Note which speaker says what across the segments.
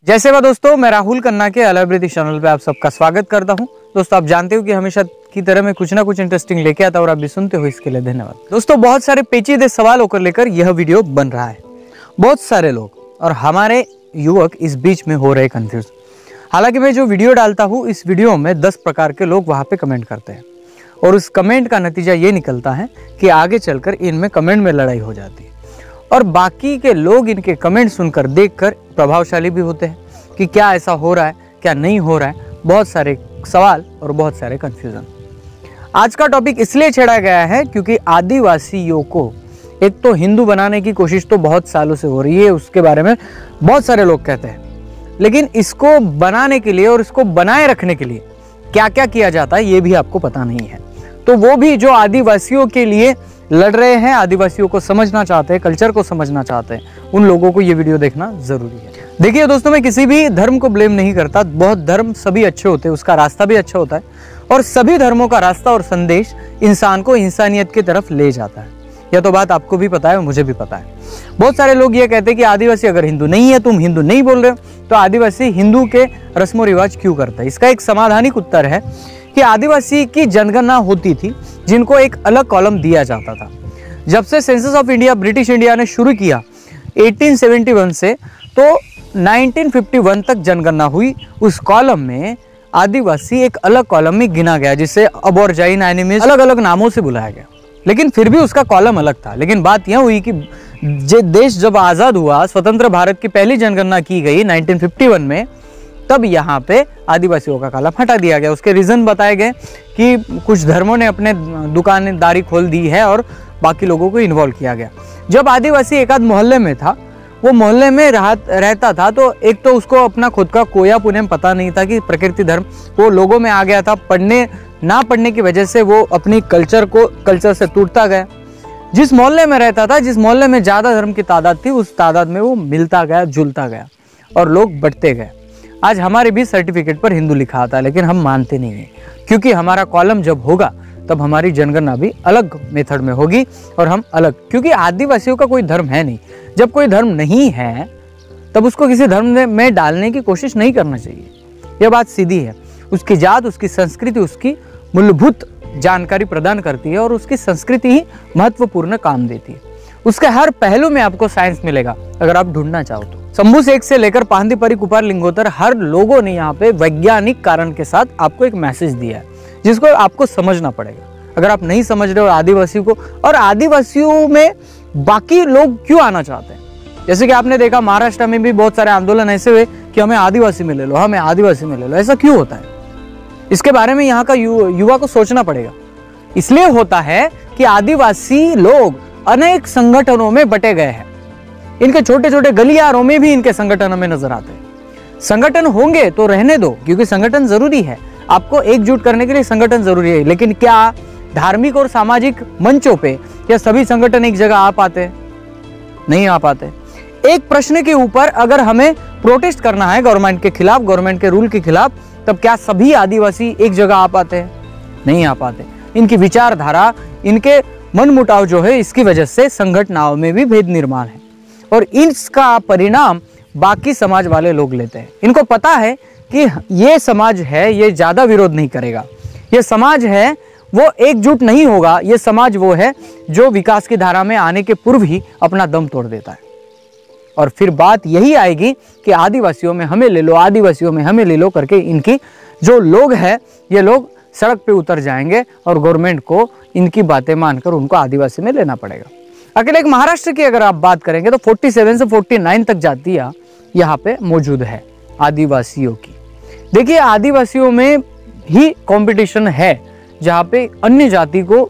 Speaker 1: जैसे वह दोस्तों, मैं राहुल खन्ना के अलग चैनल पे आप सबका स्वागत करता हूं। दोस्तों, आप जानते हो कि हमेशा की तरह मैं कुछ ना कुछ इंटरेस्टिंग लेके आता और आप भी सुनते हो, इसके लिए धन्यवाद। दोस्तों, बहुत सारे पेचीदे सवालों को लेकर यह वीडियो बन रहा है। बहुत सारे लोग और हमारे युवक इस बीच में हो रहे कंफ्यूज। हालांकि मैं जो वीडियो डालता हूँ, इस वीडियो में 10 प्रकार के लोग वहाँ पे कमेंट करते हैं और उस कमेंट का नतीजा ये निकलता है कि आगे चलकर इनमें कमेंट में लड़ाई हो जाती है और बाकी के लोग इनके कमेंट सुनकर देखकर प्रभावशाली भी होते हैं कि क्या ऐसा हो रहा है, क्या नहीं हो रहा है। बहुत सारे सवाल और बहुत सारे कंफ्यूजन। आज का टॉपिक इसलिए छेड़ा गया है क्योंकि आदिवासियों को एक तो हिंदू बनाने की कोशिश तो बहुत सालों से हो रही है, उसके बारे में बहुत सारे लोग कहते हैं, लेकिन इसको बनाने के लिए और इसको बनाए रखने के लिए क्या क्या किया जाता है ये भी आपको पता नहीं है। तो वो भी जो आदिवासियों के लिए लड़ रहे हैं, आदिवासियों को समझना चाहते हैं, कल्चर को समझना चाहते हैं, उन लोगों को ये वीडियो देखना जरूरी है। देखिए दोस्तों, मैं किसी भी धर्म को ब्लेम नहीं करता। बहुत धर्म सभी अच्छे होते हैं, उसका रास्ता भी अच्छा होता है और सभी धर्मों का रास्ता और संदेश इंसान को इंसानियत की तरफ ले जाता है। यह तो बात आपको भी पता है, मुझे भी पता है। बहुत सारे लोग ये कहते हैं कि आदिवासी अगर हिंदू नहीं है, तुम हिंदू नहीं बोल रहे हो, तो आदिवासी हिंदू के रस्मों रिवाज क्यों करता है। इसका एक समाधानिक उत्तर है कि आदिवासी की जनगणना होती थी जिनको एक अलग कॉलम दिया जाता था। जब से census of India British India ने शुरू किया 1871 से, तो 1951 तक जनगणना हुई। उस कॉलम में आदिवासी एक अलग कॉलम में गिना गया, जिसे अबोरिजिन एनिमीज अलग अलग नामों से बुलाया गया, लेकिन फिर भी उसका कॉलम अलग था। लेकिन बात यह हुई कि देश जब आज़ाद हुआ, स्वतंत्र भारत की पहली जनगणना की गई 1951 में, तब यहाँ पे आदिवासियों का कॉलम हटा दिया गया। उसके रीज़न बताए गए कि कुछ धर्मों ने अपने दुकानदारी खोल दी है और बाकी लोगों को इन्वॉल्व किया गया। जब आदिवासी एक आध मोहल्ले में था, वो मोहल्ले में रहता था, तो एक तो उसको अपना खुद का कोया पुनः पता नहीं था कि प्रकृति धर्म वो लोगों में आ गया था। पढ़ने ना पढ़ने की वजह से वो अपनी कल्चर से टूटता गया। जिस मोहल्ले में रहता था, जिस मोहल्ले में ज़्यादा धर्म की तादाद थी, उस तादाद में वो मिलता गया, जुलता गया और लोग बढ़ते गए। आज हमारे भी सर्टिफिकेट पर हिंदू लिखा आता है, लेकिन हम मानते नहीं हैं, क्योंकि हमारा कॉलम जब होगा तब हमारी जनगणना भी अलग मेथड में होगी और हम अलग, क्योंकि आदिवासियों का कोई धर्म है नहीं। जब कोई धर्म नहीं है तब उसको किसी धर्म में डालने की कोशिश नहीं करना चाहिए। यह बात सीधी है। उसकी जात, उसकी संस्कृति उसकी मूलभूत जानकारी प्रदान करती है और उसकी संस्कृति ही महत्वपूर्ण काम देती है। उसके हर पहलू में आपको साइंस मिलेगा अगर आप ढूंढना चाहो तो। शंभू शेख से लेकर पांदीपरी, कुपार, लिंगोतर, हर लोगों ने यहाँ पे वैज्ञानिक कारण के साथ आपको एक मैसेज दिया है, जिसको आपको समझना पड़ेगा। अगर आप नहीं समझ रहे हो आदिवासियों को, और आदिवासियों में बाकी लोग क्यों आना चाहते हैं, जैसे कि आपने देखा महाराष्ट्र में भी बहुत सारे आंदोलन ऐसे हुए कि हमें आदिवासी में ले लो, हमें आदिवासी में ले लो। ऐसा क्यों होता है? इसके बारे में यहाँ का युवा को सोचना पड़ेगा। इसलिए होता है कि आदिवासी लोग अनेक संगठनों में बटे गए हैं। इनके छोटे छोटे गलियारों में भी इनके संगठनों में नजर आते हैं। संगठन होंगे तो रहने दो, क्योंकि संगठन जरूरी है। आपको एकजुट करने के लिए संगठन जरूरी है, लेकिन क्या धार्मिक और सामाजिक मंचों पे क्या सभी संगठन एक जगह आ पाते हैं? नहीं आ पाते। एक प्रश्न के ऊपर अगर हमें प्रोटेस्ट करना है गवर्नमेंट के खिलाफ, गवर्नमेंट के रूल के खिलाफ, तब क्या सभी आदिवासी एक जगह आ पाते हैं? नहीं आ पाते। इनकी विचारधारा, इनके मनमुटाव जो है, इसकी वजह से संगठनों में भी भेद निर्माण है और इसका परिणाम बाकी समाज वाले लोग लेते हैं। इनको पता है कि ये समाज है, ये ज्यादा विरोध नहीं करेगा, ये समाज है वो एकजुट नहीं होगा, ये समाज वो है जो विकास की धारा में आने के पूर्व ही अपना दम तोड़ देता है। और फिर बात यही आएगी कि आदिवासियों में हमें ले लो, आदिवासियों में हमें ले लो करके इनकी जो लोग हैं, ये लोग सड़क पे उतर जाएंगे और गवर्नमेंट को इनकी बातें मानकर उनको आदिवासी में लेना पड़ेगा। अकेले एक महाराष्ट्र की अगर आप बात करेंगे तो 47 से 49 तक जातियां यहाँ पे मौजूद है आदिवासियों की। देखिए, आदिवासियों में ही कंपटीशन है, जहाँ पे अन्य जाति को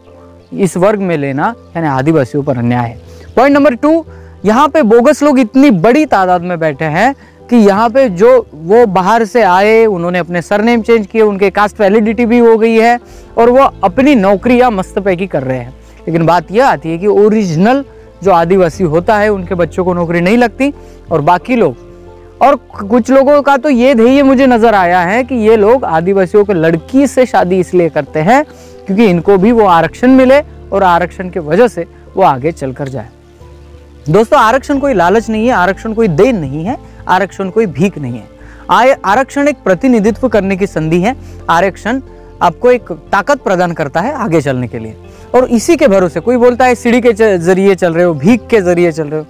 Speaker 1: इस वर्ग में लेना यानी आदिवासियों पर अन्याय है। पॉइंट नंबर 2, यहाँ पे बोगस लोग इतनी बड़ी तादाद में बैठे हैं कि यहाँ पे जो वो बाहर से आए, उन्होंने अपने सरनेम चेंज किए, उनके कास्ट वैलिडिटी भी हो गई है और वो अपनी नौकरियां मस्तपैकी कर रहे हैं। लेकिन बात यह आती है कि ओरिजिनल जो आदिवासी होता है, उनके बच्चों को नौकरी नहीं लगती और बाकी लोग, और कुछ लोगों का तो ये ध्येय मुझे नजर आया है कि ये लोग आदिवासियों के लड़की से शादी इसलिए करते हैं क्योंकि इनको भी वो आरक्षण मिले और आरक्षण की वजह से वो आगे चलकर जाए। दोस्तों, आरक्षण कोई लालच नहीं है, आरक्षण कोई देन नहीं है, आरक्षण कोई भीख नहीं है। आरक्षण एक प्रतिनिधित्व करने की संधि है। आरक्षण आपको एक ताकत प्रदान करता है आगे चलने के लिए, और इसी के भरोसे कोई बोलता है सीढ़ी के जरिए चल रहे हो, भीख के जरिए चल रहे हो।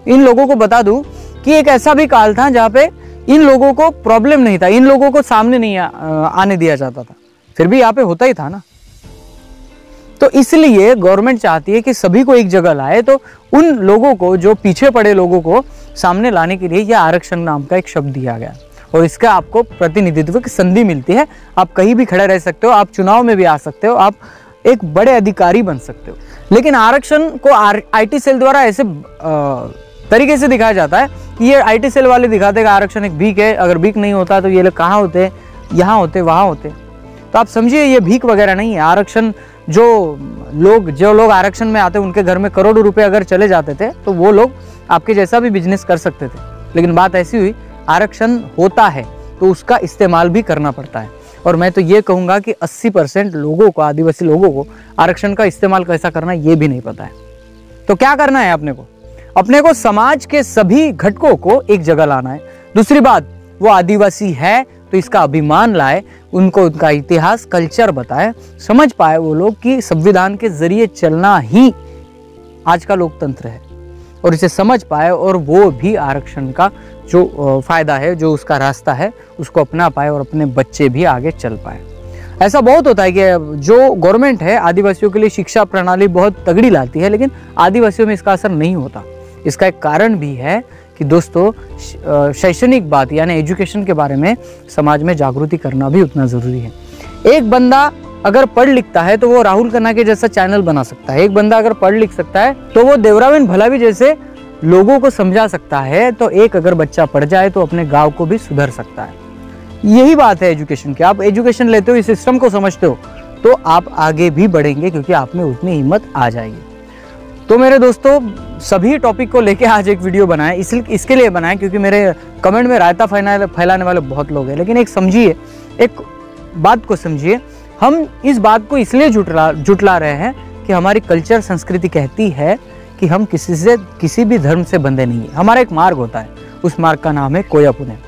Speaker 1: इन लोगों को बता दूं कि एक ऐसा भी काल था जहाँ पे इन लोगों को प्रॉब्लम नहीं था, इन लोगों को सामने नहीं आने दिया जाता था, फिर भी यहाँ पे होता ही था ना। तो इसलिए गवर्नमेंट चाहती है कि सभी को एक जगह लाए, तो उन लोगों को, जो पीछे पड़े लोगों को सामने लाने के लिए यह आरक्षण नाम का एक शब्द दिया गया, और इसका आपको प्रतिनिधित्व की संधि मिलती है। आप कहीं भी खड़े रह सकते हो, आप चुनाव में भी आ सकते हो, आप एक बड़े अधिकारी बन सकते हो। लेकिन आरक्षण को आईटी सेल द्वारा ऐसे तरीके से दिखाया जाता है कि ये आईटी सेल वाले दिखाते हैं कि आरक्षण एक भीख है, अगर भीख नहीं होता तो ये लोग कहाँ होते, यहाँ होते, वहाँ होते। तो आप समझिए ये भीख वगैरह नहीं है। आरक्षण जो लोग आरक्षण में आते उनके घर में करोड़ों रुपए अगर चले जाते थे तो वो लोग आपके जैसा भी बिजनेस कर सकते थे। लेकिन बात ऐसी हुई, आरक्षण होता है तो उसका इस्तेमाल भी करना पड़ता है। और मैं तो ये कहूँगा कि 80% लोगों को, आदिवासी लोगों को आरक्षण का इस्तेमाल कैसा करना ये भी नहीं पता है। तो क्या करना है अपने को समाज के सभी घटकों को एक जगह लाना है। दूसरी बात, वो आदिवासी है तो इसका अभिमान लाए, उनको उनका इतिहास, कल्चर बताए, समझ पाए वो लोग कि संविधान के जरिए चलना ही आज का लोकतंत्र है, और इसे समझ पाए और वो भी आरक्षण का जो फायदा है, जो उसका रास्ता है, उसको अपना पाए और अपने बच्चे भी आगे चल पाए। ऐसा बहुत होता है कि जो गवर्नमेंट है आदिवासियों के लिए शिक्षा प्रणाली बहुत तगड़ी लाती है, लेकिन आदिवासियों में इसका असर नहीं होता। इसका एक कारण भी है कि दोस्तों, शैक्षणिक बात यानी एजुकेशन के बारे में समाज में जागृति करना भी उतना ज़रूरी है। एक बंदा अगर पढ़ लिखता है तो वो राहुल खन्ना के जैसा चैनल बना सकता है। एक बंदा अगर पढ़ लिख सकता है तो वो देवरावेन भलावी जैसे लोगों को समझा सकता है। तो एक अगर बच्चा पढ़ जाए तो अपने गांव को भी सुधर सकता है। यही बात है एजुकेशन की। आप एजुकेशन लेते हो, इस सिस्टम को समझते हो, तो आप आगे भी बढ़ेंगे, क्योंकि आप में उतनी हिम्मत आ जाएगी। तो मेरे दोस्तों, सभी टॉपिक को लेके आज एक वीडियो बनाए, इसके लिए बनाए क्योंकि मेरे कमेंट में रायता फैलाने वाले बहुत लोग हैं। लेकिन एक समझिए, एक बात को समझिए, हम इस बात को इसलिए जुटला रहे हैं कि हमारी कल्चर, संस्कृति कहती है कि हम किसी भी धर्म से बंधे नहीं है। हमारा एक मार्ग होता है, उस मार्ग का नाम है कोया पुणे,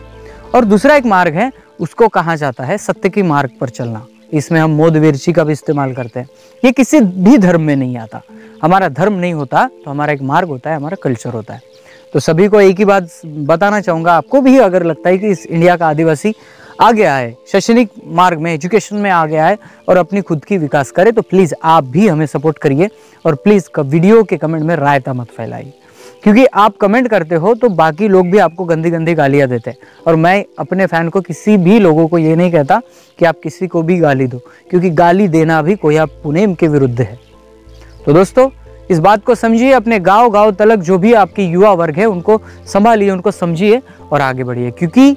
Speaker 1: और दूसरा एक मार्ग है, उसको कहा जाता है सत्य की मार्ग पर चलना। इसमें हम मोद विरची का भी इस्तेमाल करते हैं। ये किसी भी धर्म में नहीं आता। हमारा धर्म नहीं होता तो हमारा एक मार्ग होता है, हमारा कल्चर होता है। तो सभी को एक ही बात बताना चाहूँगा, आपको भी अगर लगता है कि इस इंडिया का आदिवासी आगे आए, शैक्षणिक मार्ग में, एजुकेशन में आगे आए और अपनी खुद की विकास करे, तो प्लीज़ आप भी हमें सपोर्ट करिए। और प्लीज़ वीडियो के कमेंट में रायता मत फैलाइए, क्योंकि आप कमेंट करते हो तो बाकी लोग भी आपको गंदी गंदी गालियाँ देते हैं। और मैं अपने फैन को, किसी भी लोगों को ये नहीं कहता कि आप किसी को भी गाली दो, क्योंकि गाली देना भी कोया पुणे के विरुद्ध है। तो दोस्तों, इस बात को समझिए, अपने गांव तलक जो भी आपके युवा वर्ग है उनको संभालिए, उनको समझिए और आगे बढ़िए। क्योंकि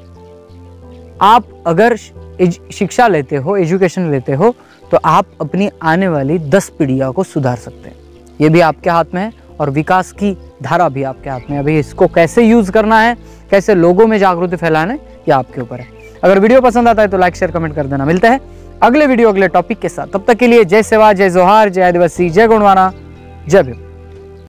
Speaker 1: आप अगर शिक्षा लेते हो, एजुकेशन लेते हो, तो आप अपनी आने वाली 10 पीढ़ियों को सुधार सकते हैं। ये भी आपके हाथ में है, और विकास की धारा भी आपके हाथ में है। अभी इसको कैसे यूज करना है, कैसे लोगों में जागृति फैलाना है, ये आपके ऊपर है। अगर वीडियो पसंद आता है तो लाइक, शेयर, कमेंट कर देना। मिलते हैं अगले वीडियो, अगले टॉपिक के साथ। तब तक के लिए जय सेवा, जय जोहार, जय आदिवासी, जय गोंडवाना, जय भीम।